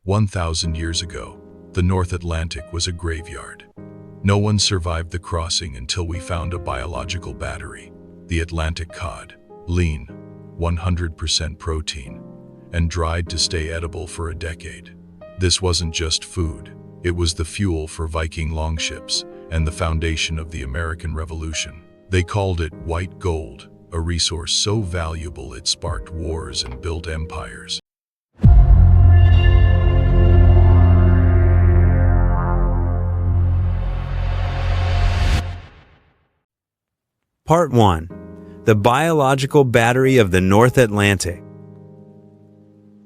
1,000 years ago, the North Atlantic was a graveyard. No one survived the crossing until we found a biological battery, the Atlantic Cod, lean, 100% protein, and dried to stay edible for a decade. This wasn't just food, it was the fuel for Viking longships and the foundation of the American Revolution. They called it white gold, a resource so valuable it sparked wars and built empires. Part 1. The Biological Battery of the North Atlantic.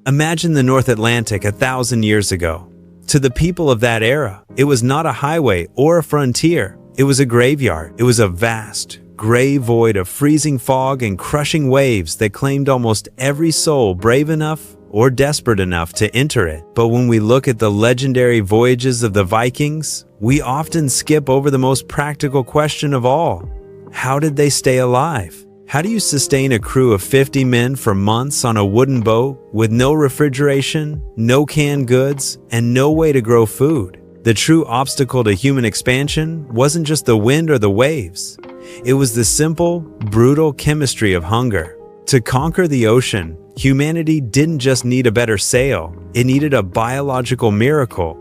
Imagine the North Atlantic 1,000 years ago. To the people of that era, it was not a highway or a frontier. It was a graveyard. It was a vast, gray void of freezing fog and crushing waves that claimed almost every soul brave enough or desperate enough to enter it. But when we look at the legendary voyages of the Vikings, we often skip over the most practical question of all. How did they stay alive? How do you sustain a crew of 50 men for months on a wooden boat with no refrigeration, no canned goods, and no way to grow food? The true obstacle to human expansion wasn't just the wind or the waves. It was the simple, brutal chemistry of hunger. To conquer the ocean, humanity didn't just need a better sail, it needed a biological miracle.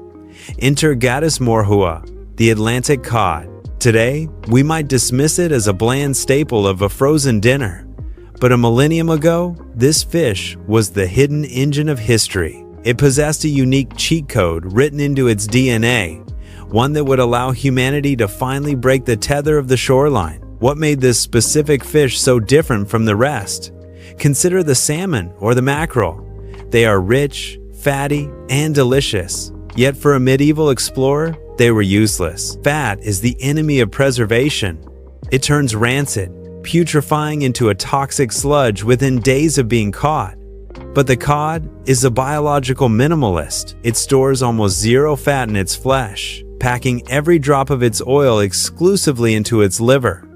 Enter Gadus morhua, the Atlantic Cod. Today, we might dismiss it as a bland staple of a frozen dinner. But a millennium ago, this fish was the hidden engine of history. It possessed a unique cheat code written into its DNA, one that would allow humanity to finally break the tether of the shoreline. What made this specific fish so different from the rest? Consider the salmon or the mackerel. They are rich, fatty, and delicious. Yet for a medieval explorer, they were useless. Fat is the enemy of preservation. It turns rancid, putrefying into a toxic sludge within days of being caught. But the cod is a biological minimalist. It stores almost zero fat in its flesh, packing every drop of its oil exclusively into its liver.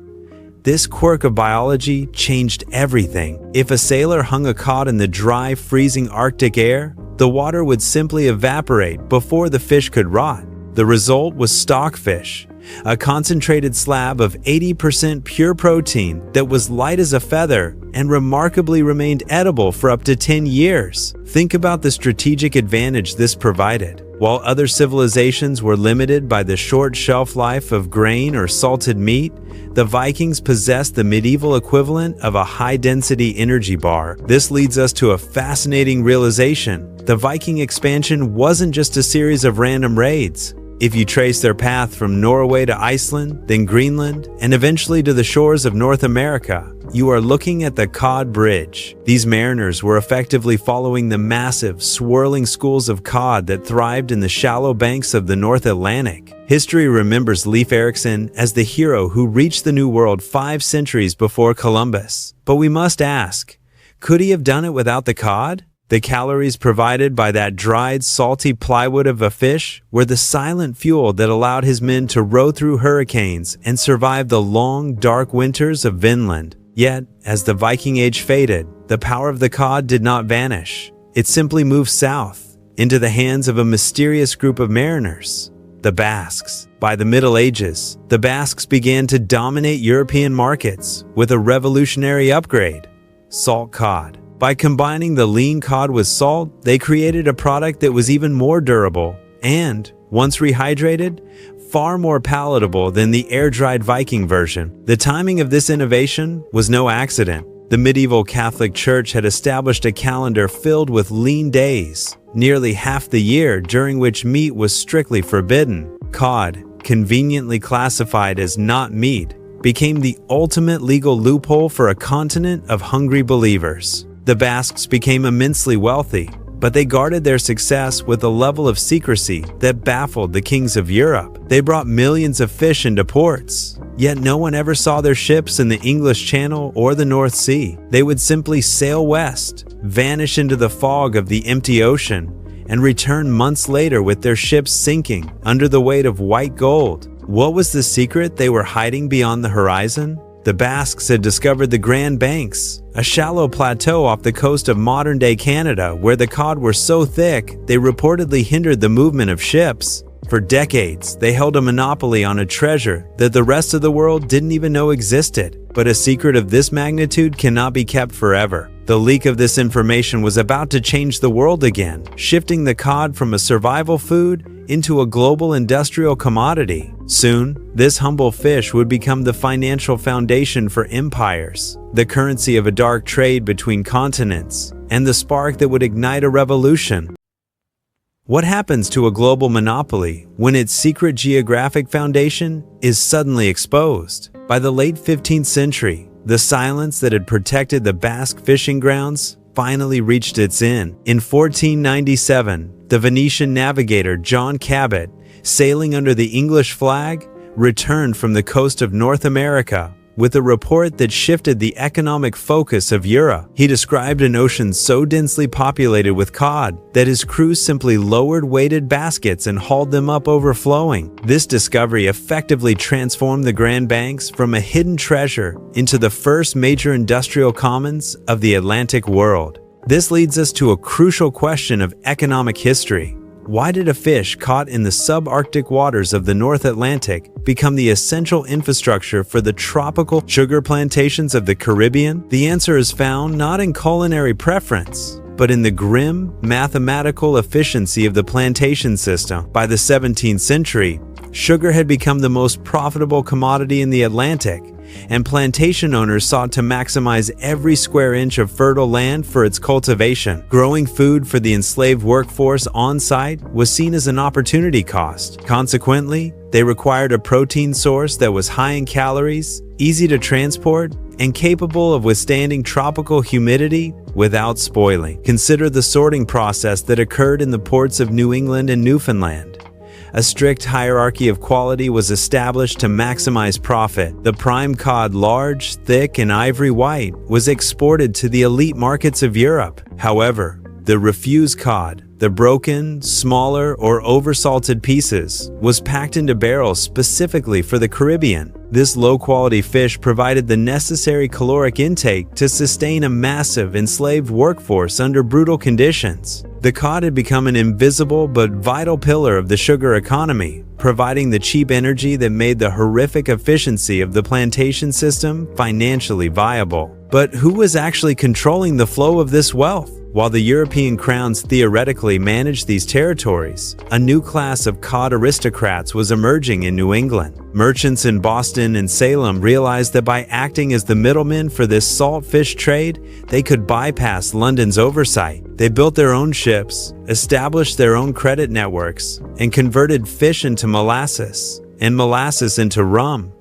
This quirk of biology changed everything. If a sailor hung a cod in the dry, freezing Arctic air, the water would simply evaporate before the fish could rot. The result was stockfish, a concentrated slab of 80% pure protein that was light as a feather and remarkably remained edible for up to 10 years. Think about the strategic advantage this provided. While other civilizations were limited by the short shelf life of grain or salted meat, the Vikings possessed the medieval equivalent of a high-density energy bar. This leads us to a fascinating realization. The Viking expansion wasn't just a series of random raids. If you trace their path from Norway to Iceland, then Greenland, and eventually to the shores of North America, you are looking at the Cod Bridge. These mariners were effectively following the massive, swirling schools of cod that thrived in the shallow banks of the North Atlantic. History remembers Leif Erikson as the hero who reached the New World 5 centuries before Columbus. But we must ask, could he have done it without the cod? The calories provided by that dried, salty plywood of a fish were the silent fuel that allowed his men to row through hurricanes and survive the long, dark winters of Vinland. Yet, as the Viking Age faded, the power of the cod did not vanish. It simply moved south, into the hands of a mysterious group of mariners, the Basques. By the Middle Ages, the Basques began to dominate European markets with a revolutionary upgrade: salt cod. By combining the lean cod with salt, they created a product that was even more durable and, once rehydrated, far more palatable than the air-dried Viking version. The timing of this innovation was no accident. The medieval Catholic Church had established a calendar filled with lean days, nearly half the year during which meat was strictly forbidden. Cod, conveniently classified as not meat, became the ultimate legal loophole for a continent of hungry believers. The Basques became immensely wealthy, but they guarded their success with a level of secrecy that baffled the kings of Europe. They brought millions of fish into ports, yet no one ever saw their ships in the English Channel or the North Sea. They would simply sail west, vanish into the fog of the empty ocean, and return months later with their ships sinking under the weight of white gold. What was the secret they were hiding beyond the horizon? The Basques had discovered the Grand Banks, a shallow plateau off the coast of modern-day Canada where the cod were so thick they reportedly hindered the movement of ships. For decades, they held a monopoly on a treasure that the rest of the world didn't even know existed. But a secret of this magnitude cannot be kept forever. The leak of this information was about to change the world again, shifting the cod from a survival food into a global industrial commodity. Soon, this humble fish would become the financial foundation for empires, the currency of a dark trade between continents, and the spark that would ignite a revolution. What happens to a global monopoly when its secret geographic foundation is suddenly exposed? By the late 15th century, the silence that had protected the Basque fishing grounds finally reached its end. In 1497, the Venetian navigator John Cabot, sailing under the English flag, returned from the coast of North America with a report that shifted the economic focus of Europe. He described an ocean so densely populated with cod that his crew simply lowered weighted baskets and hauled them up overflowing. This discovery effectively transformed the Grand Banks from a hidden treasure into the first major industrial commons of the Atlantic world. This leads us to a crucial question of economic history. Why did a fish caught in the subarctic waters of the North Atlantic become the essential infrastructure for the tropical sugar plantations of the Caribbean? The answer is found not in culinary preference, but in the grim, mathematical efficiency of the plantation system. By the 17th century, sugar had become the most profitable commodity in the Atlantic, and plantation owners sought to maximize every square inch of fertile land for its cultivation. Growing food for the enslaved workforce on site was seen as an opportunity cost. Consequently, they required a protein source that was high in calories, easy to transport, and capable of withstanding tropical humidity without spoiling. Consider the sorting process that occurred in the ports of New England and Newfoundland. A strict hierarchy of quality was established to maximize profit. The prime cod, large, thick, and ivory white, was exported to the elite markets of Europe. However, the refused cod, the broken, smaller, or oversalted pieces, was packed into barrels specifically for the Caribbean. This low-quality fish provided the necessary caloric intake to sustain a massive enslaved workforce under brutal conditions. The cod had become an invisible but vital pillar of the sugar economy, providing the cheap energy that made the horrific efficiency of the plantation system financially viable. But who was actually controlling the flow of this wealth? While the European crowns theoretically managed these territories, a new class of cod aristocrats was emerging in New England. Merchants in Boston and Salem realized that by acting as the middlemen for this salt fish trade, they could bypass London's oversight. They built their own ships, established their own credit networks, and converted fish into molasses, and molasses into rum,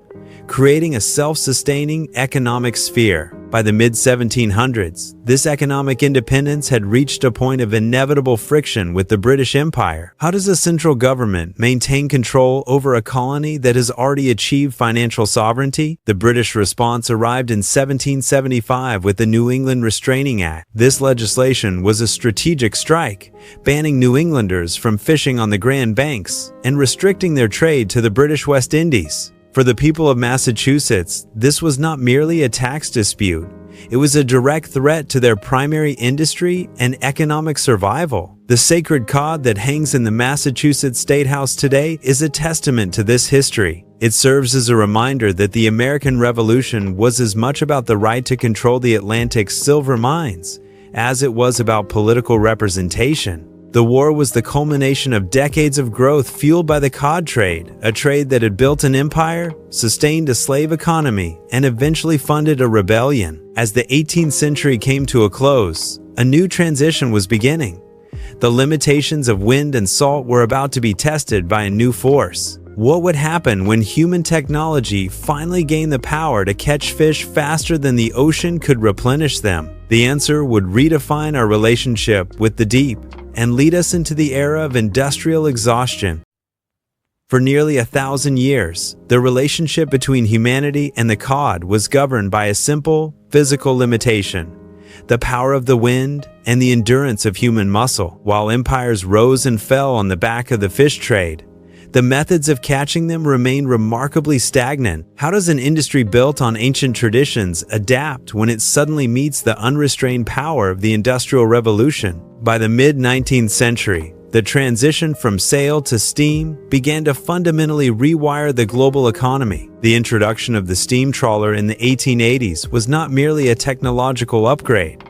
creating a self-sustaining economic sphere. By the mid-1700s, this economic independence had reached a point of inevitable friction with the British Empire. How does a central government maintain control over a colony that has already achieved financial sovereignty? The British response arrived in 1775 with the New England Restraining Act. This legislation was a strategic strike, banning New Englanders from fishing on the Grand Banks and restricting their trade to the British West Indies. For the people of Massachusetts, this was not merely a tax dispute. It was a direct threat to their primary industry and economic survival. The sacred cod that hangs in the Massachusetts State House today is a testament to this history. It serves as a reminder that the American Revolution was as much about the right to control the Atlantic's silver mines as it was about political representation. The war was the culmination of decades of growth fueled by the cod trade, a trade that had built an empire, sustained a slave economy, and eventually funded a rebellion. As the 18th century came to a close, a new transition was beginning. The limitations of wind and salt were about to be tested by a new force. What would happen when human technology finally gained the power to catch fish faster than the ocean could replenish them? The answer would redefine our relationship with the deep and lead us into the era of industrial exhaustion. For nearly 1,000 years, the relationship between humanity and the cod was governed by a simple, physical limitation: the power of the wind and the endurance of human muscle. While empires rose and fell on the back of the fish trade, the methods of catching them remain remarkably stagnant. How does an industry built on ancient traditions adapt when it suddenly meets the unrestrained power of the Industrial Revolution? By the mid-19th century, the transition from sail to steam began to fundamentally rewire the global economy. The introduction of the steam trawler in the 1880s was not merely a technological upgrade.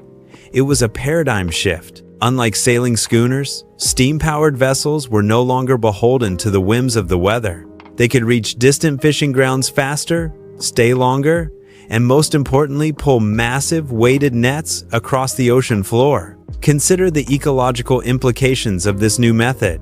It was a paradigm shift. Unlike sailing schooners, steam-powered vessels were no longer beholden to the whims of the weather. They could reach distant fishing grounds faster, stay longer, and most importantly, pull massive, weighted nets across the ocean floor. Consider the ecological implications of this new method.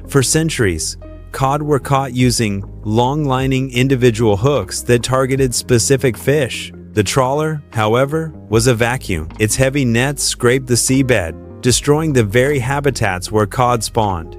For centuries, cod were caught using long-lining individual hooks that targeted specific fish. The trawler, however, was a vacuum. Its heavy nets scraped the seabed, destroying the very habitats where cod spawned.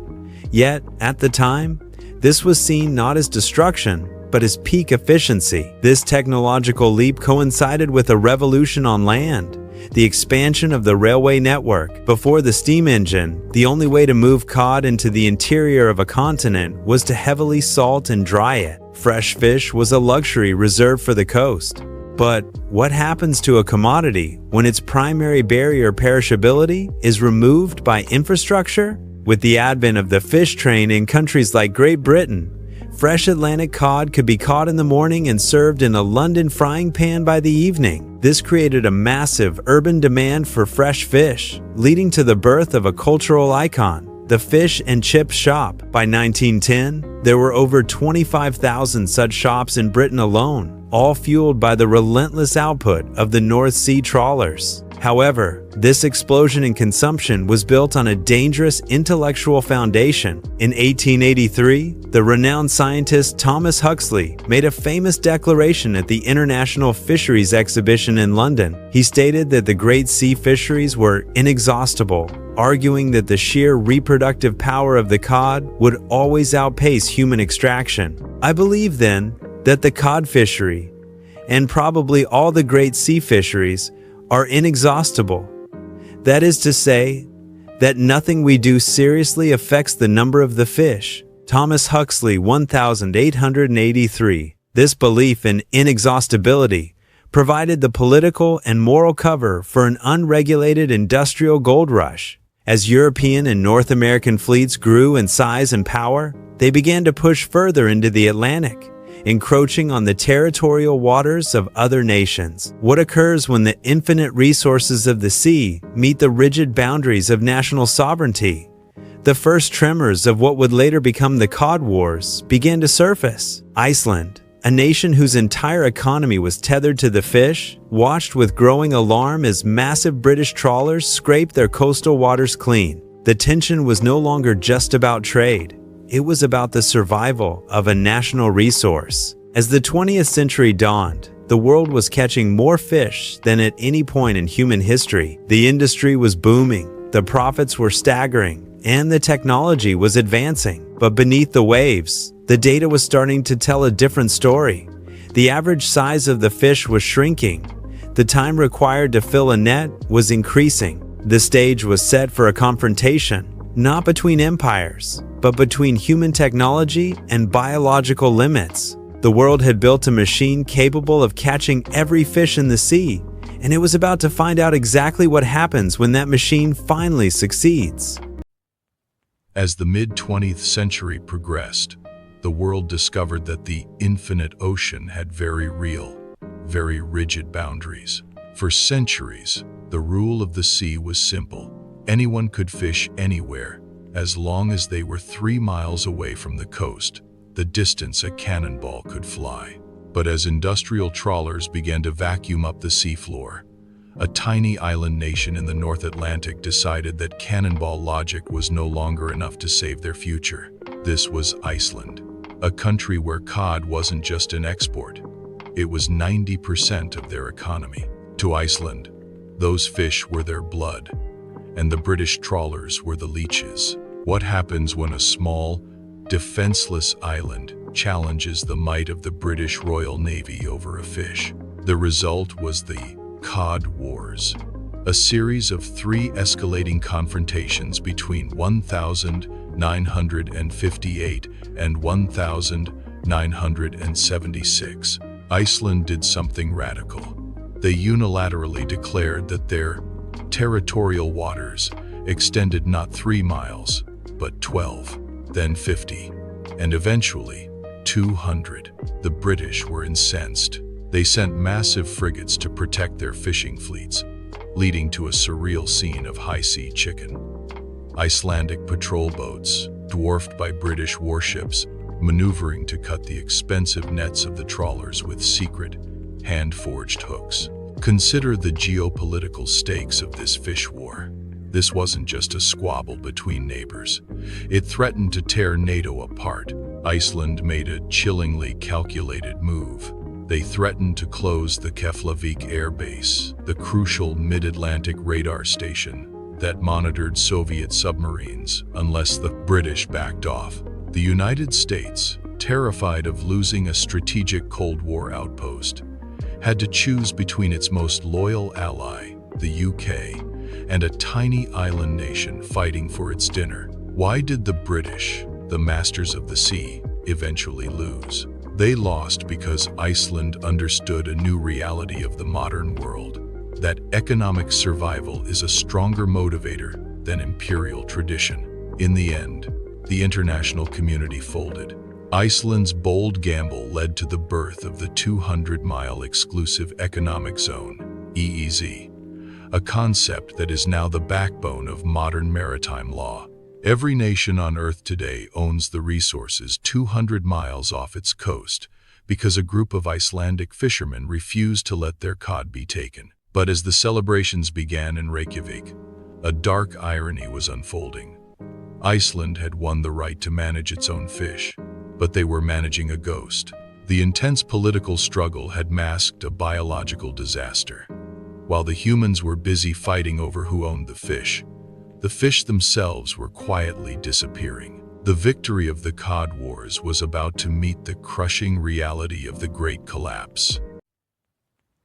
Yet, at the time, this was seen not as destruction, but as peak efficiency. This technological leap coincided with a revolution on land, the expansion of the railway network. Before the steam engine, the only way to move cod into the interior of a continent was to heavily salt and dry it. Fresh fish was a luxury reserved for the coast. But what happens to a commodity when its primary barrier, perishability, is removed by infrastructure? With the advent of the fish train in countries like Great Britain, fresh Atlantic cod could be caught in the morning and served in a London frying pan by the evening. This created a massive urban demand for fresh fish, leading to the birth of a cultural icon, the fish and chip shop. By 1910, there were over 25,000 such shops in Britain alone, all fueled by the relentless output of the North Sea trawlers. However, this explosion in consumption was built on a dangerous intellectual foundation. In 1883, the renowned scientist Thomas Huxley made a famous declaration at the International Fisheries Exhibition in London. He stated that the great sea fisheries were inexhaustible, arguing that the sheer reproductive power of the cod would always outpace human extraction. I believe, then, that the cod fishery, and probably all the great sea fisheries, are inexhaustible. That is to say, that nothing we do seriously affects the number of the fish. Thomas Huxley, 1883. This belief in inexhaustibility provided the political and moral cover for an unregulated industrial gold rush. As European and North American fleets grew in size and power, they began to push further into the Atlantic, encroaching on the territorial waters of other nations. What occurs when the infinite resources of the sea meet the rigid boundaries of national sovereignty? The first tremors of what would later become the Cod Wars began to surface. Iceland, a nation whose entire economy was tethered to the fish, watched with growing alarm as massive British trawlers scraped their coastal waters clean. The tension was no longer just about trade. It was about the survival of a national resource. As the 20th century dawned, the world was catching more fish than at any point in human history. The industry was booming, the profits were staggering, and the technology was advancing. But beneath the waves, the data was starting to tell a different story. The average size of the fish was shrinking. The time required to fill a net was increasing. The stage was set for a confrontation, not between empires, but between human technology and biological limits. The world had built a machine capable of catching every fish in the sea, and it was about to find out exactly what happens when that machine finally succeeds. As the mid-20th century progressed, the world discovered that the infinite ocean had very real, very rigid boundaries. For centuries, the rule of the sea was simple. Anyone could fish anywhere, as long as they were 3 miles away from the coast, the distance a cannonball could fly. But as industrial trawlers began to vacuum up the seafloor, a tiny island nation in the North Atlantic decided that cannonball logic was no longer enough to save their future. This was Iceland, a country where cod wasn't just an export. It was 90% of their economy. To Iceland, those fish were their blood, and the British trawlers were the leeches. What happens when a small, defenseless island challenges the might of the British Royal Navy over a fish? The result was the Cod Wars, a series of 3 escalating confrontations between 1,000 1,958 and 1,976. Iceland did something radical. They unilaterally declared that their territorial waters extended not 3 miles, but 12, then 50, and eventually 200. The British were incensed. They sent massive frigates to protect their fishing fleets, leading to a surreal scene of high-sea chicken. Icelandic patrol boats, dwarfed by British warships, maneuvering to cut the expensive nets of the trawlers with secret, hand-forged hooks. Consider the geopolitical stakes of this fish war. This wasn't just a squabble between neighbors. It threatened to tear NATO apart. Iceland made a chillingly calculated move. They threatened to close the Keflavik Air Base, the crucial mid-Atlantic radar station that monitored Soviet submarines, unless the British backed off. The United States, terrified of losing a strategic Cold War outpost, had to choose between its most loyal ally, the UK, and a tiny island nation fighting for its dinner. Why did the British, the masters of the sea, eventually lose? They lost because Iceland understood a new reality of the modern world, that economic survival is a stronger motivator than imperial tradition. In the end, the international community folded. Iceland's bold gamble led to the birth of the 200-mile exclusive economic zone, EEZ, a concept that is now the backbone of modern maritime law. Every nation on Earth today owns the resources 200 miles off its coast because a group of Icelandic fishermen refused to let their cod be taken. But as the celebrations began in Reykjavik, a dark irony was unfolding. Iceland had won the right to manage its own fish, but they were managing a ghost. The intense political struggle had masked a biological disaster. While the humans were busy fighting over who owned the fish themselves were quietly disappearing. The victory of the Cod Wars was about to meet the crushing reality of the Great Collapse.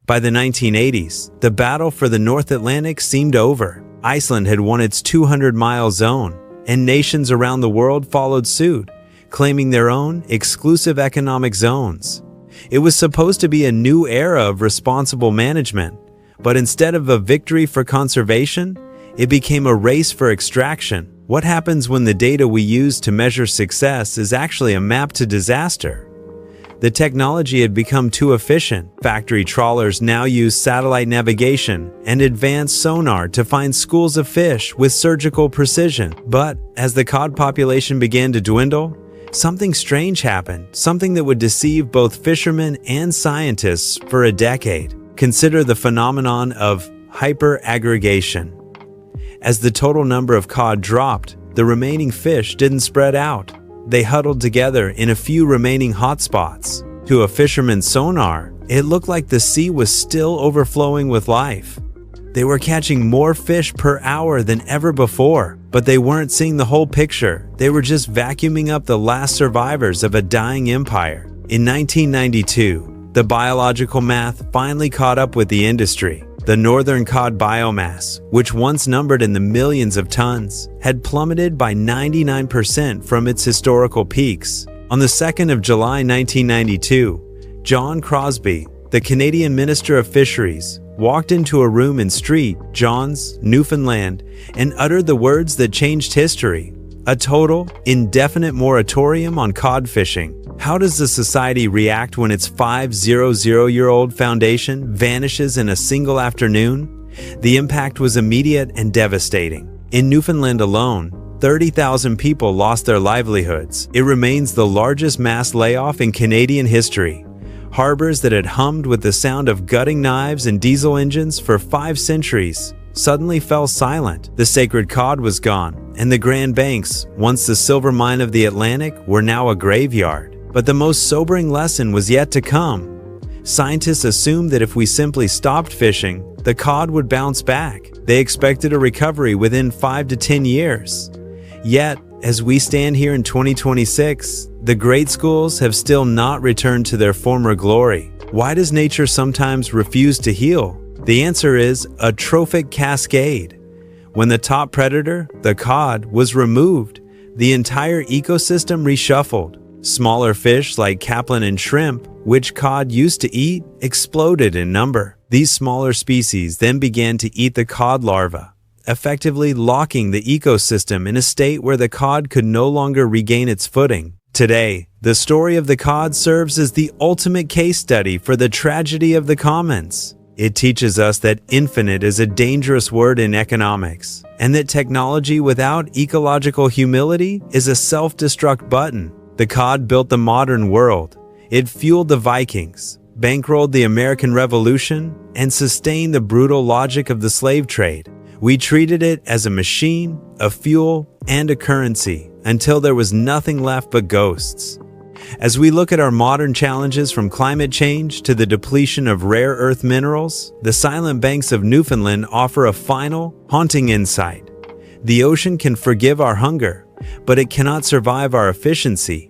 By the 1980s, the battle for the North Atlantic seemed over. Iceland had won its 200-mile zone, and nations around the world followed suit, claiming their own exclusive economic zones. It was supposed to be a new era of responsible management, but instead of a victory for conservation, it became a race for extraction. What happens when the data we use to measure success is actually a map to disaster? The technology had become too efficient. Factory trawlers now use satellite navigation and advanced sonar to find schools of fish with surgical precision. But as the cod population began to dwindle, something strange happened, something that would deceive both fishermen and scientists for a decade. Consider the phenomenon of hyper-aggregation. As the total number of cod dropped, the remaining fish didn't spread out. They huddled together in a few remaining hotspots. To a fisherman's sonar, it looked like the sea was still overflowing with life. They were catching more fish per hour than ever before, but they weren't seeing the whole picture. They were just vacuuming up the last survivors of a dying empire. In 1992, the biological math finally caught up with the industry. The northern cod biomass, which once numbered in the millions of tons, had plummeted by 99% from its historical peaks. On the 2nd of July 1992, John Crosby, the Canadian Minister of Fisheries, walked into a room in St. John's, Newfoundland, and uttered the words that changed history: a total, indefinite moratorium on cod fishing. How does the society react when its 500-year-old foundation vanishes in a single afternoon? The impact was immediate and devastating. In Newfoundland alone, 30,000 people lost their livelihoods. It remains the largest mass layoff in Canadian history. Harbors that had hummed with the sound of gutting knives and diesel engines for 5 centuries suddenly fell silent. The sacred cod was gone, and the Grand Banks, once the silver mine of the Atlantic, were now a graveyard. But the most sobering lesson was yet to come. Scientists assumed that if we simply stopped fishing, the cod would bounce back. They expected a recovery within 5 to 10 years. Yet, as we stand here in 2026, the great schools have still not returned to their former glory. Why does nature sometimes refuse to heal? The answer is a trophic cascade. When the top predator, the cod, was removed, the entire ecosystem reshuffled. Smaller fish like capelin and shrimp, which cod used to eat, exploded in number. These smaller species then began to eat the cod larva, effectively locking the ecosystem in a state where the cod could no longer regain its footing. Today, the story of the cod serves as the ultimate case study for the tragedy of the commons. It teaches us that infinite is a dangerous word in economics, and that technology without ecological humility is a self-destruct button. The cod built the modern world. It fueled the Vikings, bankrolled the American Revolution, and sustained the brutal logic of the slave trade. We treated it as a machine, a fuel, and a currency, until there was nothing left but ghosts. As we look at our modern challenges from climate change to the depletion of rare earth minerals, the silent banks of Newfoundland offer a final, haunting insight. The ocean can forgive our hunger, but it cannot survive our efficiency.